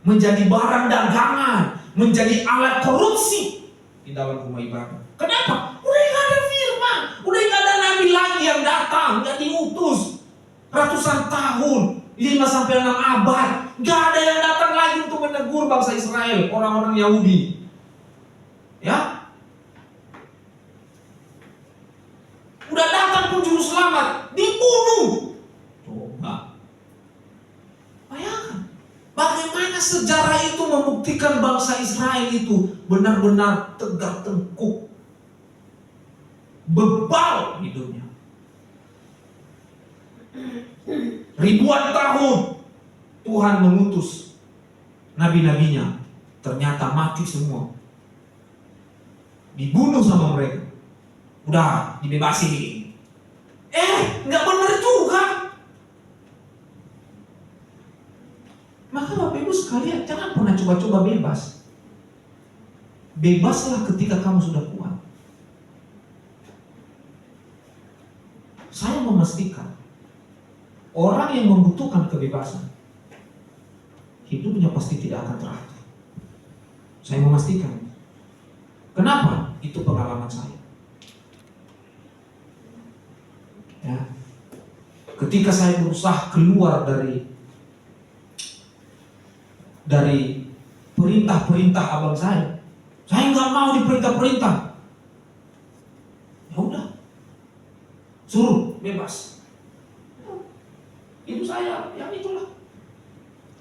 menjadi barang dagangan, menjadi alat korupsi di dalam rumah ibadah. Kenapa? Udah nggak ada firman, udah nggak ada nabi lagi yang datang, nggak diutus ratusan tahun, 5 sampai 6 abad, nggak ada yang datang lagi untuk menegur bangsa Israel, orang-orang Yahudi. Ya, udah datang pun juru selamat, dibunuh. Coba bayangkan bagaimana sejarah itu membuktikan bangsa Israel itu benar-benar tegak tengkuk, bebal hidupnya. Ribuan tahun Tuhan mengutus nabi-nabinya, ternyata mati semua, dibunuh sama mereka. Udah dibebasin. Nggak benar juga. Maka Bapak Ibu sekalian, jangan pernah coba-coba bebas. Bebaslah ketika kamu sudah kuat. Saya memastikan orang yang membutuhkan kebebasan, hidupnya pasti tidak akan teratur. Saya memastikan. Kenapa? Itu pengalaman saya. Ya. Ketika saya berusaha keluar dari perintah-perintah abang saya nggak mau diperintah-perintah. Ya udah, suruh bebas. Itu saya, yang itulah.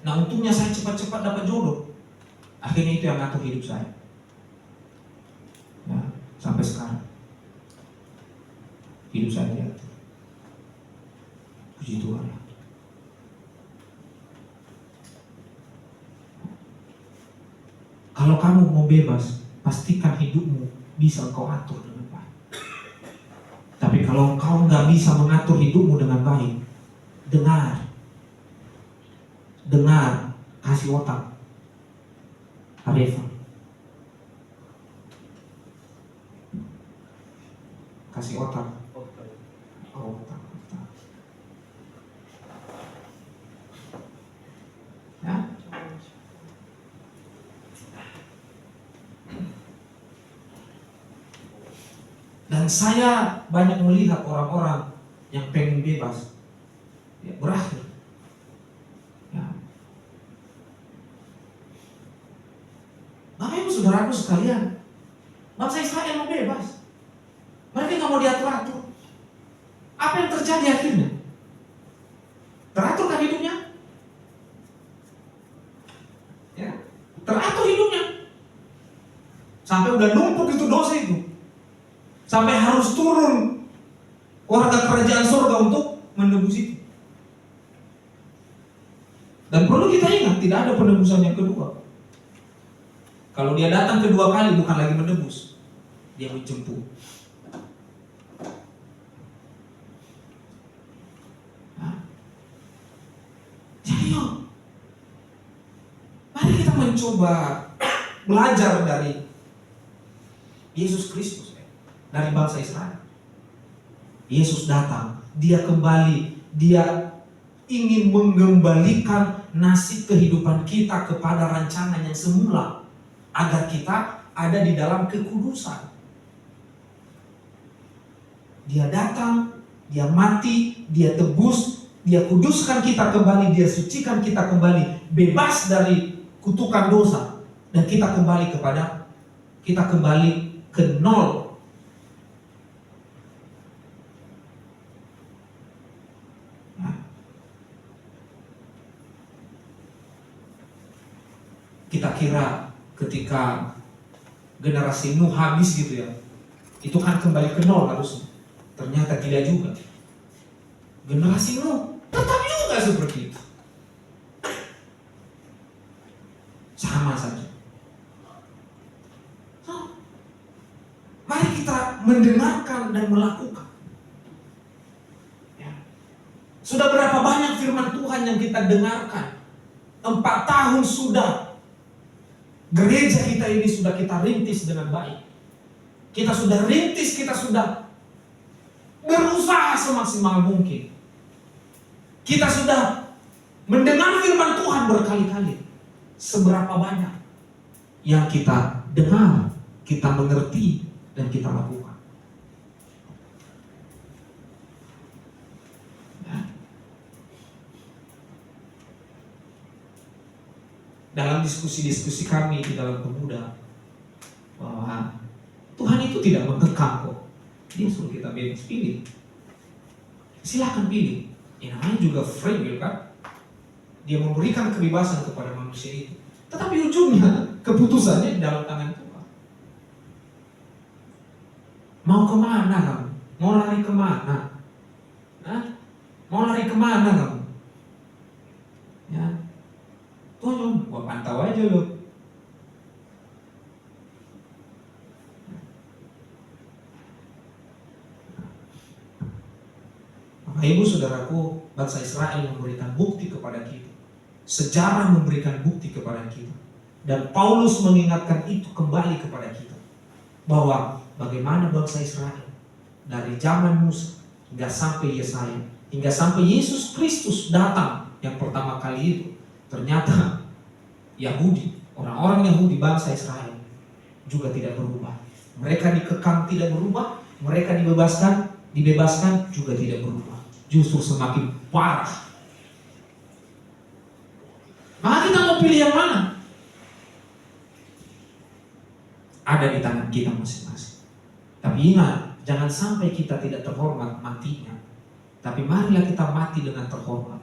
Nah, untungnya saya cepat-cepat dapat jodoh. Akhirnya itu yang ngatur hidup saya. Ya, sampai sekarang hidup saya diatur. Puji Tuhan. Kalau kamu mau bebas, pastikan hidupmu bisa engkau atur dengan baik. Tapi kalau engkau nggak bisa mengatur hidupmu dengan baik, dengar, kasih otak, Areva, kasih otak. Ya. Dan saya banyak melihat orang-orang yang pengen bebas, ya, berakhir. Ya. Bapak Ibu Saudaraku sekalian, bangsa Israel mau bebas, mereka nggak mau diatur-atur. Apa yang terjadi akhirnya? Teratur kan hidupnya? Ya, teratur hidupnya. Sampai udah numpuk itu dosa itu. Sampai harus turun warga kerajaan surga untuk menebus itu. Dan perlu kita ingat, tidak ada penebusan yang kedua. Kalau dia datang kedua kali bukan lagi menebus, dia menjemput. Jadi yuk, mari kita mencoba belajar dari Yesus Kristus, dari bangsa Israel. Yesus datang, dia kembali, dia ingin mengembalikan nasib kehidupan kita kepada rancangan yang semula, agar kita ada di dalam kekudusan. Dia datang, dia mati, dia tebus, dia kuduskan kita kembali, dia sucikan kita kembali, bebas dari kutukan dosa, dan kita kembali ke nol. Kita kira ketika generasi Nuh habis gitu ya, itu kan kembali ke nol harusnya. Ternyata tidak juga. Generasi Nuh tetap juga seperti itu. Sama saja. Mari kita mendengarkan dan melakukan. Ya. Sudah berapa banyak firman Tuhan yang kita dengarkan? 4 tahun sudah. Gereja kita ini sudah kita rintis dengan baik. Kita sudah rintis, kita sudah berusaha semaksimal mungkin. Kita sudah mendengar firman Tuhan berkali-kali. Seberapa banyak yang kita dengar, kita mengerti, dan kita lakukan. Dalam diskusi-diskusi kami di dalam pemuda, bahwa Tuhan itu tidak mengekang kok. Dia suruh kita bebas pilih. Silakan pilih. Ya, namanya juga free will kan. Dia memberikan kebebasan kepada manusia itu. Tetapi ujungnya keputusannya di dalam tangan Tuhan. Mau kemana kamu? Mau lari kemana? Hah? Mau lari kemana kamu? Ya. Tuh, gua pantau aja lo. Bapak Ibu Saudaraku, bangsa Israel memberikan bukti kepada kita. Sejarah memberikan bukti kepada kita. Dan Paulus mengingatkan itu kembali kepada kita. Bahwa bagaimana bangsa Israel dari zaman Musa hingga sampai Yesaya, hingga sampai Yesus Kristus datang yang pertama kali itu. Ternyata Yahudi, orang-orang Yahudi bangsa Israel juga tidak berubah. Mereka dikekang tidak berubah, mereka dibebaskan juga tidak berubah. Justru semakin parah. Maka kita mau pilih yang mana? Ada di tangan kita masing-masing. Tapi ingat, jangan sampai kita tidak terhormat matinya. Tapi marilah kita mati dengan terhormat.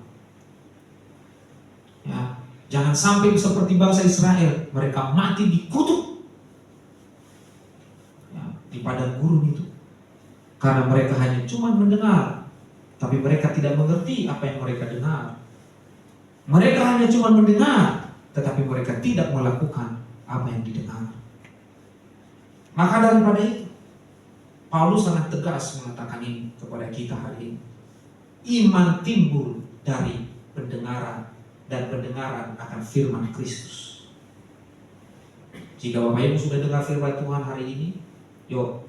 Ya, Jangan sampai seperti bangsa Israel, mereka mati dikutuk ya, di padang gurun itu. Karena mereka hanya cuma mendengar, tapi mereka tidak mengerti apa yang mereka dengar. Mereka hanya cuma mendengar, tetapi mereka tidak melakukan apa yang didengar. Maka daripada itu, Paulus sangat tegas mengatakan ini kepada kita hari ini. Iman timbul dari pendengaran, dan pendengaran akan firman Kristus. Jika Bapak Ibu sudah dengar firman Tuhan hari ini, yuk,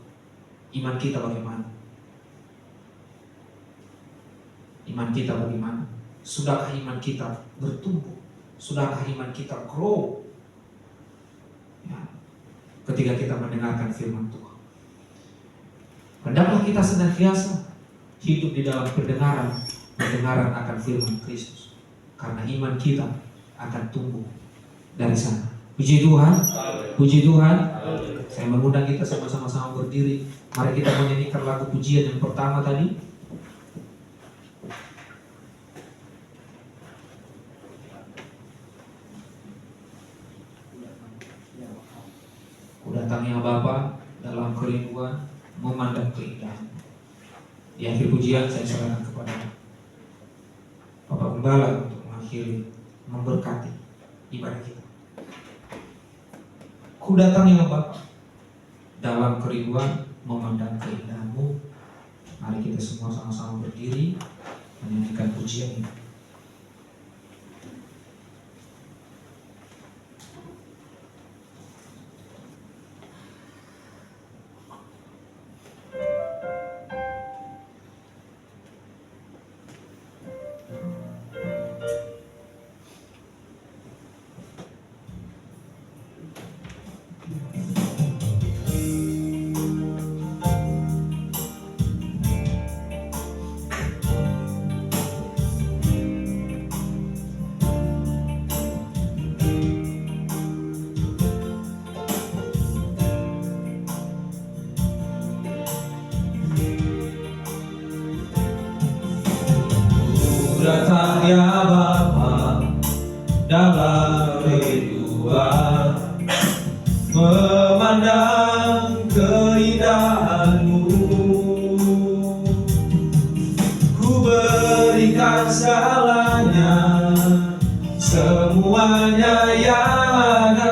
iman kita bagaimana? Iman kita bagaimana? Sudahkah iman kita bertumbuh? Sudahkah iman kita grow? Ya, ketika kita mendengarkan firman Tuhan. Hendaklah kita senantiasa hidup di dalam pendengaran akan firman Kristus. Karena iman kita akan tumbuh dari sana. Puji Tuhan, puji Tuhan. Saya mengundang kita sama-sama berdiri. Mari kita menyanyikan lagu pujian yang pertama tadi. Ku datang ya Bapa dalam kerinduan memandang keindahan. Di akhir pujian saya serahkan kepada Bapak Gembala untuk mengakhiri, memberkati ibadah kita. Ku datang ya Bapa dalam kerinduan memandang keindahan-Mu. Mari kita semua sama-sama berdiri menyanyikan pujian ini. Datang ya Bapa dalam kerinduan memandang keindahan-Mu. Ku berikan segalanya, semuanya yang ada.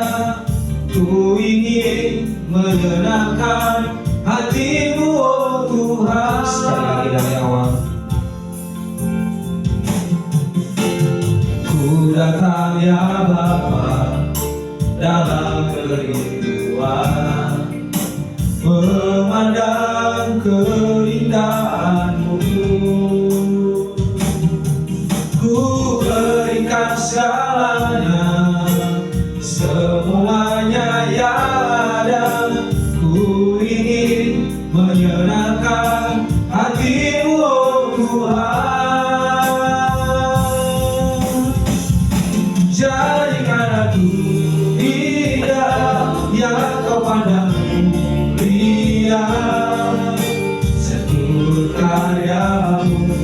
Ku ingin menyenangkan hati-Mu, oh Tuhan. Sekali lagi dari awal. Datang ya Bapa dalam kerinduan memandang keindahan-Mu. Ku berikan segalanya, semuanya yang ada. Ku ingin menyenangkan hati-Mu, oh Tuhan. Jadikan aku indah yang Kau pandang mulia, seluruh karya-Mu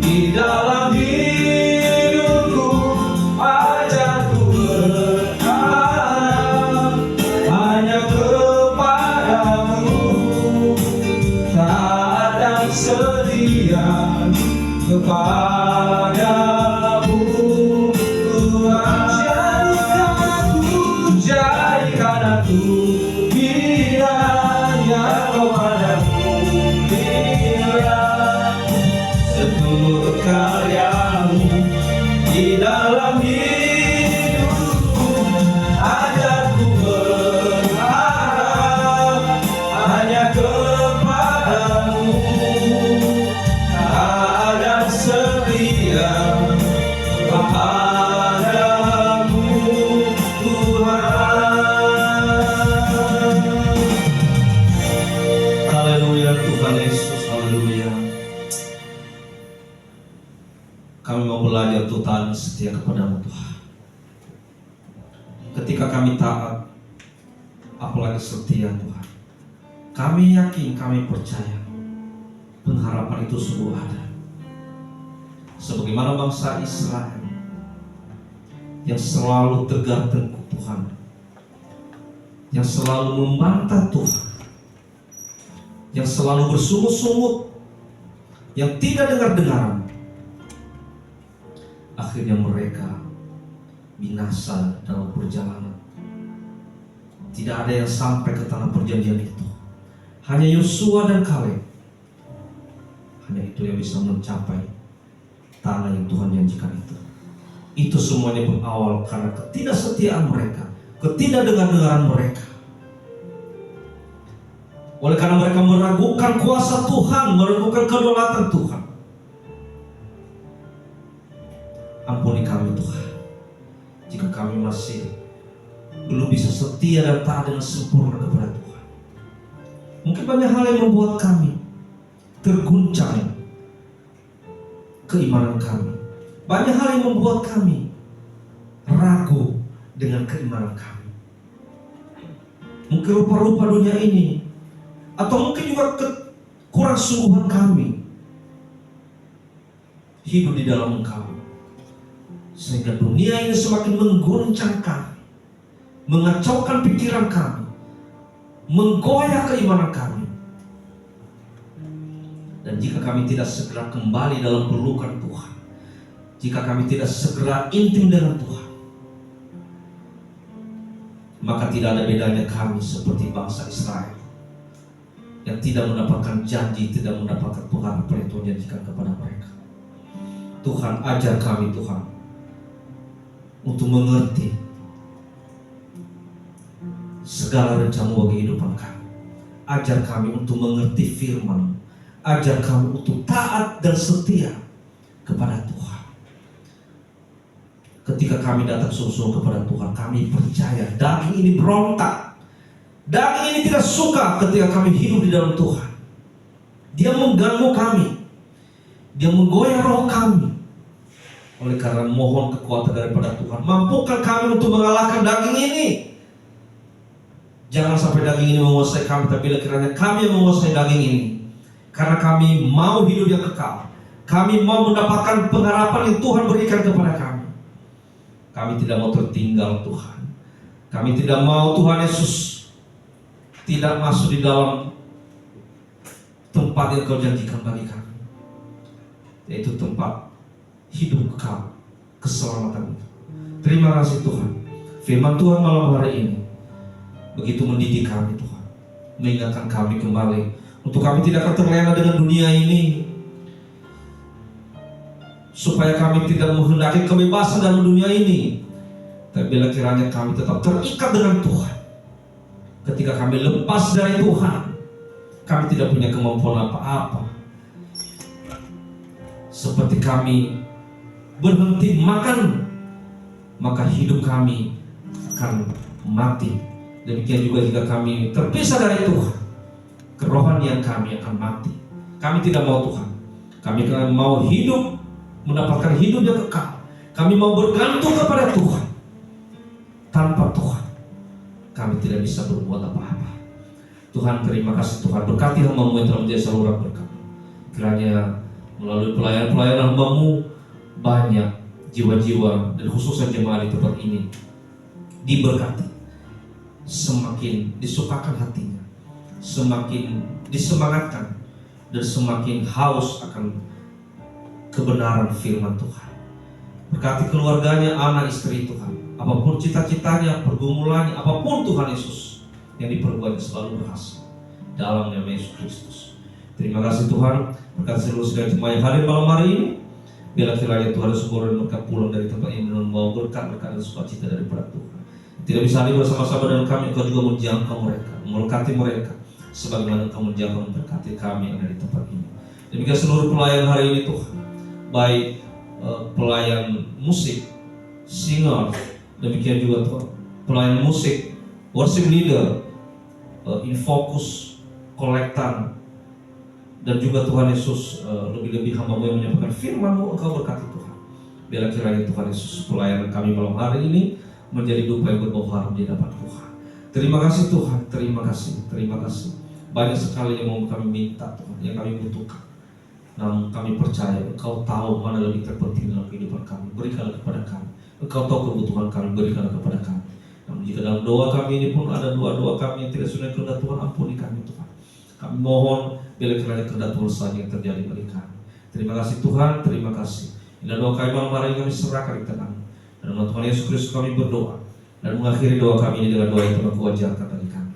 di dalam hidupku. Ajarku berharap hanya kepada-Mu, taat dan setia kepada-Mu. Jadikan aku indah yang Kau pandang mulia, seluruh karya-Mu di dalam hidupku. Ajarku berharap hanya kepada-Mu, taat dan setia kepada-Mu, Tuhan. Haleluya Tuhan Yesus, haleluya. Kami mau belajar Tuhan setia kepada-Mu Tuhan. Ketika kami taat, apalagi setia Tuhan, kami yakin, kami percaya pengharapan itu sungguh ada. Sebagaimana bangsa Israel yang selalu tegar tengkuk Tuhan, yang selalu membantah Tuhan, yang selalu bersungut-sungut, yang tidak dengar-dengaran, akhirnya mereka binasa dalam perjalanan. Tidak ada yang sampai ke tanah perjanjian itu. Hanya Yosua dan Kaleb, hanya itu yang bisa mencapai tanah yang Tuhan janjikan itu. Itu semuanya berawal karena ketidaksetiaan mereka, ketidakdengar-dengaran mereka. Oleh karena mereka meragukan kuasa Tuhan, meragukan kedaulatan Tuhan. Ampuni kami Tuhan, jika kami masih belum bisa setia dan taat dengan sempurna kepada Tuhan. Mungkin banyak hal yang membuat kami terguncang keimanan kami. Banyak hal yang membuat kami ragu dengan keimanan kami. Mungkin rupa-rupa dunia ini, atau mungkin juga kurang sungguhan kami hidup di dalam Engkau, sehingga dunia ini semakin mengguncang kami, mengacaukan pikiran kami, menggoyah keimanan kami. Dan jika kami tidak segera kembali dalam pelukan Tuhan, jika kami tidak segera intim dengan Tuhan, maka tidak ada bedanya kami seperti bangsa Israel yang tidak mendapatkan janji, tidak mendapatkan Tuhan apa yang Tuhan janjikan kepada mereka. Tuhan, ajar kami Tuhan untuk mengerti segala rencana bagi kehidupan kami. Ajar kami untuk mengerti firman. Ajar kami untuk taat dan setia kepada Tuhan. Ketika kami datang sungguh-sungguh kepada Tuhan, kami percaya daging ini berontak. Daging ini tidak suka ketika kami hidup di dalam Tuhan. Dia mengganggu kami, dia menggoyah roh kami. Oleh karena mohon kekuatan daripada Tuhan, mampukan kami untuk mengalahkan daging ini. Jangan sampai daging ini menguasai kami, tapi kiranya kami yang menguasai daging ini. Karena kami mau hidup yang kekal, kami mau mendapatkan pengharapan yang Tuhan berikan kepada kami. Kami tidak mau tertinggal Tuhan. Kami tidak mau Tuhan Yesus tidak masuk di dalam tempat yang Kau janjikan bagi kami, yaitu tempat hidup kekal, keselamatan itu. Terima kasih Tuhan. Firman Tuhan malam hari ini begitu mendidik kami Tuhan, mengingatkan kami kembali untuk kami tidak akan terlena dengan dunia ini, supaya kami tidak menghendaki kebebasan dalam dunia ini, tapi bila kiranya kami tetap terikat dengan Tuhan. Ketika kami lepas dari Tuhan, kami tidak punya kemampuan apa-apa. Seperti kami berhenti makan, maka hidup kami akan mati. Demikian juga jika kami terpisah dari Tuhan, kerohanian kami akan mati. Kami tidak mau Tuhan. Kami akan mau hidup, mendapatkan hidup yang kekal. Kami mau bergantung kepada Tuhan. Tanpa Tuhan, kami tidak bisa berbuat apa-apa. Tuhan, terima kasih Tuhan. Berkati hamba-Mu yang telah menjadi saluran berkat. Kiranya melalui pelayanan hamba-Mu, banyak jiwa-jiwa dan khususnya jemaat di tempat ini diberkati, semakin disukakan hatinya, semakin disemangatkan, dan semakin haus akan kebenaran firman Tuhan. Berkati keluarganya, anak istri Tuhan, apapun cita-citanya, pergumulannya, apapun Tuhan Yesus yang diperbuat selalu berhasil dalam nama Yesus Kristus. Terima kasih Tuhan. Berkati seluruh segala jemaat yang hadir malam hari ini. Biarlah kiranya Tuhan semua dan mereka pulang dari tempat ini dengan membawa berkat-berkat dan sukacita daripada Tuhan. Tidak bisa hadir bersama-sama dengan kami, Engkau juga menjangkau mereka, memberkati mereka, sebagaimana Engkau menjangkau dan memberkati kami yang ada di tempat ini. Demikian seluruh pelayan hari ini Tuhan, baik pelayan musik, singer, demikian juga Tuhan, pelayan musik, worship leader, infocus, kolektan, dan juga Tuhan Yesus, lebih-lebih hamba-Mu yang menyampaikan firman-Mu, Engkau berkati Tuhan. Biarlah kiranya Tuhan Yesus pelayanan kami malam hari ini menjadi dupa yang berbau harum di hadapan Tuhan. Terima kasih Tuhan, terima kasih, terima kasih. Banyak sekali yang mau kami minta Tuhan, yang kami butuhkan. Namun kami percaya Engkau tahu mana lebih terpenting dalam kehidupan kami. Berikanlah kepada kami Engkau tahu kebutuhan kami, berikan kepada kami. Namun jika dalam doa kami ini pun ada doa-doa kami yang tidak sesuai kehendak Tuhan, ampuni kami Tuhan. Kami mohon bila kiranya kehendak Tuhan saja yang terjadi bagi kami. Terima kasih Tuhan, terima kasih. Dan doa kami malam hari ini kami serahkan di tangan. Dan nama Tuhan Yesus Kristus kami berdoa dan mengakhiri doa kami ini dengan doa yang telah Kau ajarkan bagi kami.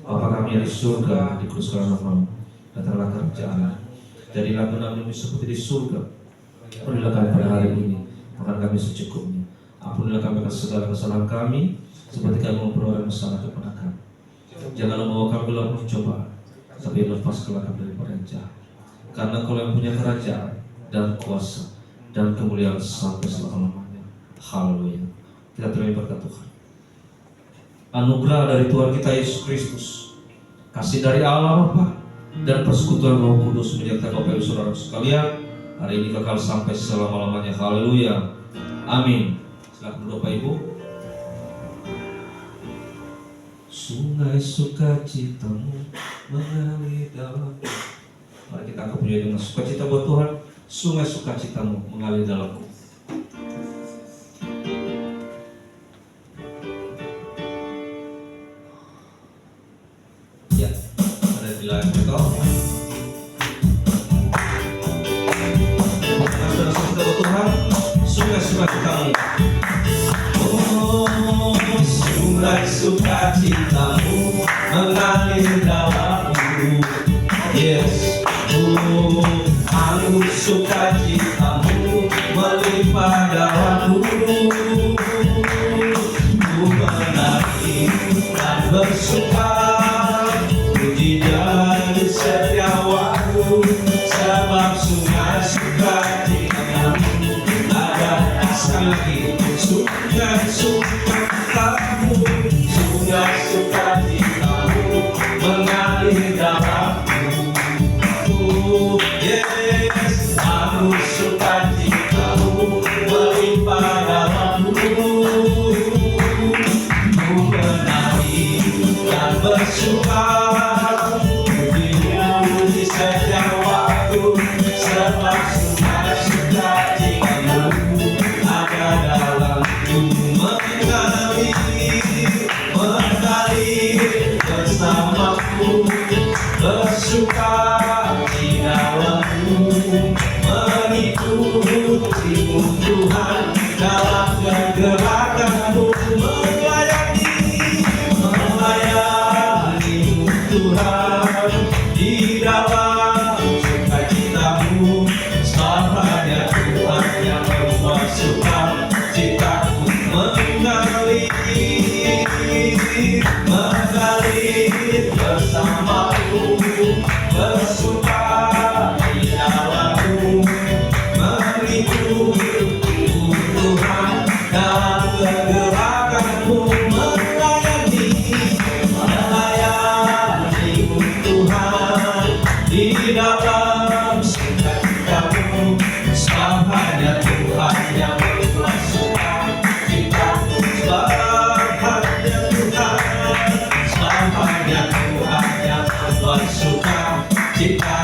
Bapa kami yang di surga, dikuduskanlah namamu, datanglah kerajaan. Jadilah kehendakmu seperti di surga. Berilah kami pada hari ini makan kami secukupnya. Ampunilah kami akan segala kesalahan kami, seperti kami mengampuni orang yang bersalah kepada kami. Janganlah membawa kami dalam pencobaan, tapi lepaskanlah kami daripada yang jahat. Karena Kau yang punya kerajaan dan kuasa dan kemuliaan sampai selama-lamanya. Haleluya. Kita terima berkat Tuhan. Anugerah dari Tuhan kita Yesus Kristus, kasih dari Allah Bapa, dan persekutuan Roh Kudus menyertai Bapak Ibu Saudara sekalian hari ini kekal sampai selama-lamanya. Haleluya. Amin. Silakan berdoa Bapak Ibu. Sungai sukacitamu mengalir dalamku. Mari kita angkat punya dengan sukacita buat Tuhan. Sungai sukacitamu mengalir dalamku. Ya, ada di layar kita. Sudah sukacita buat Tuhan. Sungai sukacitamu. Oh, sungai sukacitamu mengalir dalamku. Yes. Oh, aku sukacitamu melimpah dalamku. Ku menari dan bersuka, puji dari setiap waktu, sebab sungai sukacitamu ada. Sekali lagi, sungai sukacitamu, sungai sukacitamu mengalir dalamku. Yes, aku sukacitamu melimpah dalamku. Ku menari dan bersuka, puji-Mu di setiap waktu, sebab sungai sukacitamu ada dalamku. Mengalir bersamaku, bersuka di dalammu, mengikutimu Tuhan dalam pergerakanmu, melayanimu Tuhan di dalam sukacitamu. Sebab hanya Tuhan yang membuat sukacitaku mengalir bersamaku, bersuka di dalammu, mengikutimu Tuhan dalam pergerakanmu, melayanimu Tuhan di dalam sukacitamu. Sebab hanya Tuhan yang membuat sukacitaku. Sebab hanya Tuhan yang membuat sukacitaku.